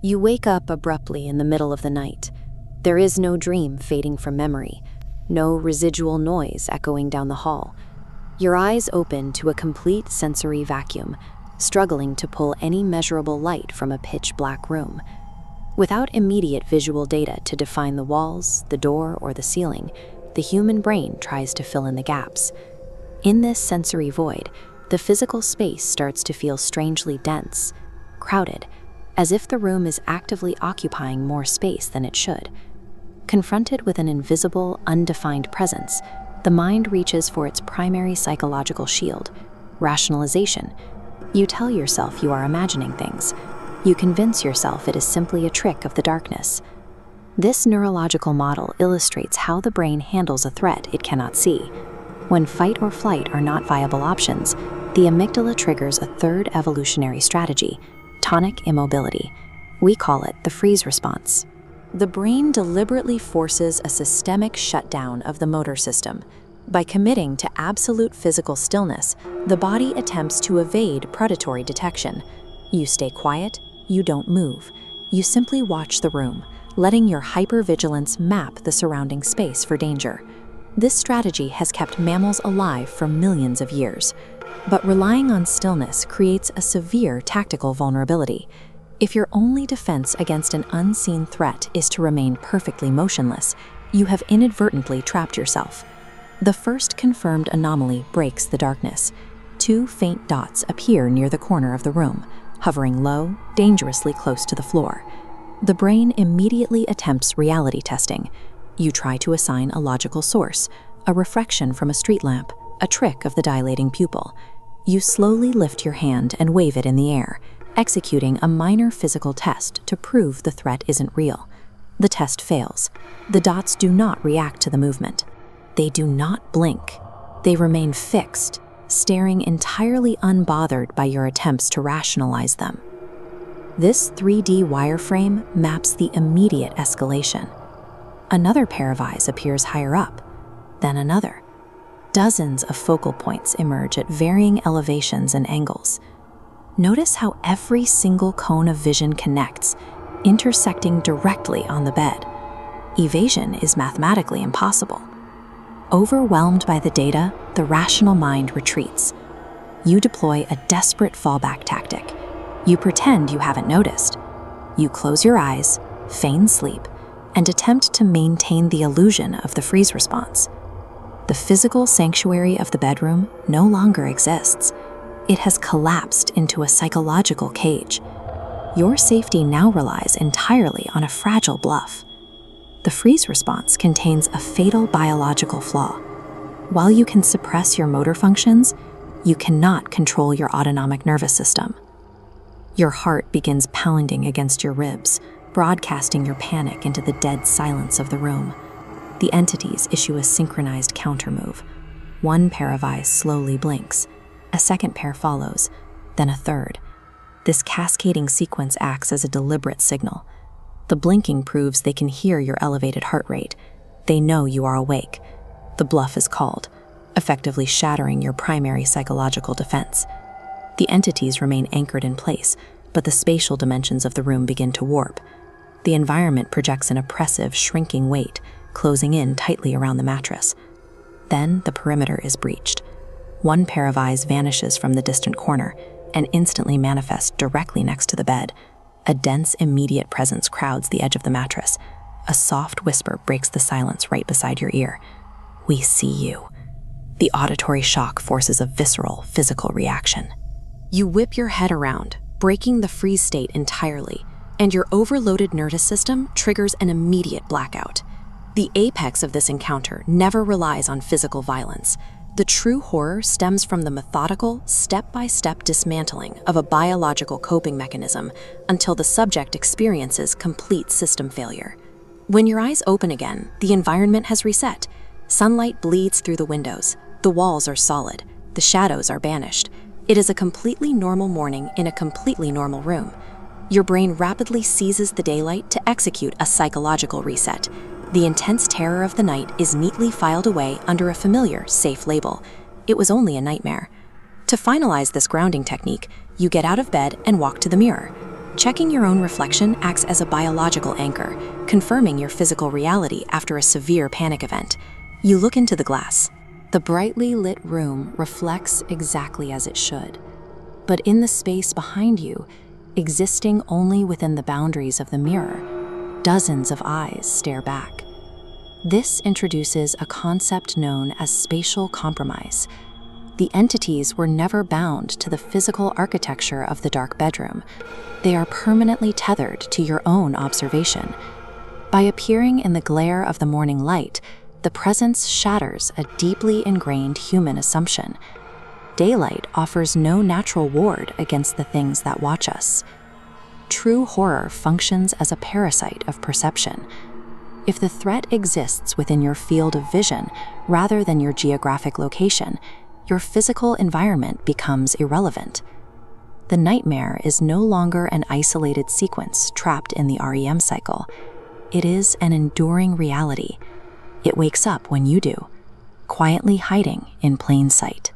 You wake up abruptly in the middle of the night. There is no dream fading from memory, no residual noise echoing down the hall. Your eyes open to a complete sensory vacuum, struggling to pull any measurable light from a pitch-black room. Without immediate visual data to define the walls, the door, or the ceiling, the human brain tries to fill in the gaps. In this sensory void, the physical space starts to feel strangely dense, crowded, as if the room is actively occupying more space than it should. Confronted with an invisible, undefined presence, the mind reaches for its primary psychological shield, rationalization. You tell yourself you are imagining things. You convince yourself it is simply a trick of the darkness. This neurological model illustrates how the brain handles a threat it cannot see. When fight or flight are not viable options, the amygdala triggers a third evolutionary strategy, tonic immobility. We call it the freeze response. The brain deliberately forces a systemic shutdown of the motor system. By committing to absolute physical stillness, the body attempts to evade predatory detection. You stay quiet, you don't move. You simply watch the room, letting your hypervigilance map the surrounding space for danger. This strategy has kept mammals alive for millions of years. But relying on stillness creates a severe tactical vulnerability. If your only defense against an unseen threat is to remain perfectly motionless, you have inadvertently trapped yourself. The first confirmed anomaly breaks the darkness. 2 faint dots appear near the corner of the room, hovering low, dangerously close to the floor. The brain immediately attempts reality testing. You try to assign a logical source, a reflection from a street lamp, a trick of the dilating pupil. You slowly lift your hand and wave it in the air, executing a minor physical test to prove the threat isn't real. The test fails. The dots do not react to the movement. They do not blink. They remain fixed, staring entirely unbothered by your attempts to rationalize them. This 3D wireframe maps the immediate escalation. Another pair of eyes appears higher up, then another. Dozens of focal points emerge at varying elevations and angles. Notice how every single cone of vision connects, intersecting directly on the bed. Evasion is mathematically impossible. Overwhelmed by the data, the rational mind retreats. You deploy a desperate fallback tactic. You pretend you haven't noticed. You close your eyes, feign sleep, and attempt to maintain the illusion of the freeze response. The physical sanctuary of the bedroom no longer exists. It has collapsed into a psychological cage. Your safety now relies entirely on a fragile bluff. The freeze response contains a fatal biological flaw. While you can suppress your motor functions, you cannot control your autonomic nervous system. Your heart begins pounding against your ribs, broadcasting your panic into the dead silence of the room. The entities issue a synchronized countermove. 1 pair of eyes slowly blinks. A second pair follows, then a third. This cascading sequence acts as a deliberate signal. The blinking proves they can hear your elevated heart rate. They know you are awake. The bluff is called, effectively shattering your primary psychological defense. The entities remain anchored in place, but the spatial dimensions of the room begin to warp. The environment projects an oppressive, shrinking weight, closing in tightly around the mattress. Then the perimeter is breached. 1 pair of eyes vanishes from the distant corner and instantly manifests directly next to the bed. A dense, immediate presence crowds the edge of the mattress. A soft whisper breaks the silence right beside your ear. "We see you." The auditory shock forces a visceral, physical reaction. You whip your head around, breaking the freeze state entirely, and your overloaded nervous system triggers an immediate blackout. The apex of this encounter never relies on physical violence. The true horror stems from the methodical, step-by-step dismantling of a biological coping mechanism until the subject experiences complete system failure. When your eyes open again, the environment has reset. Sunlight bleeds through the windows. The walls are solid. The shadows are banished. It is a completely normal morning in a completely normal room. Your brain rapidly seizes the daylight to execute a psychological reset. The intense terror of the night is neatly filed away under a familiar, safe label. It was only a nightmare. To finalize this grounding technique, you get out of bed and walk to the mirror. Checking your own reflection acts as a biological anchor, confirming your physical reality after a severe panic event. You look into the glass. The brightly lit room reflects exactly as it should. But in the space behind you, existing only within the boundaries of the mirror, dozens of eyes stare back. This introduces a concept known as spatial compromise. The entities were never bound to the physical architecture of the dark bedroom. They are permanently tethered to your own observation. By appearing in the glare of the morning light, the presence shatters a deeply ingrained human assumption. Daylight offers no natural ward against the things that watch us. True horror functions as a parasite of perception. If the threat exists within your field of vision rather than your geographic location, your physical environment becomes irrelevant. The nightmare is no longer an isolated sequence trapped in the REM cycle. It is an enduring reality. It wakes up when you do, quietly hiding in plain sight.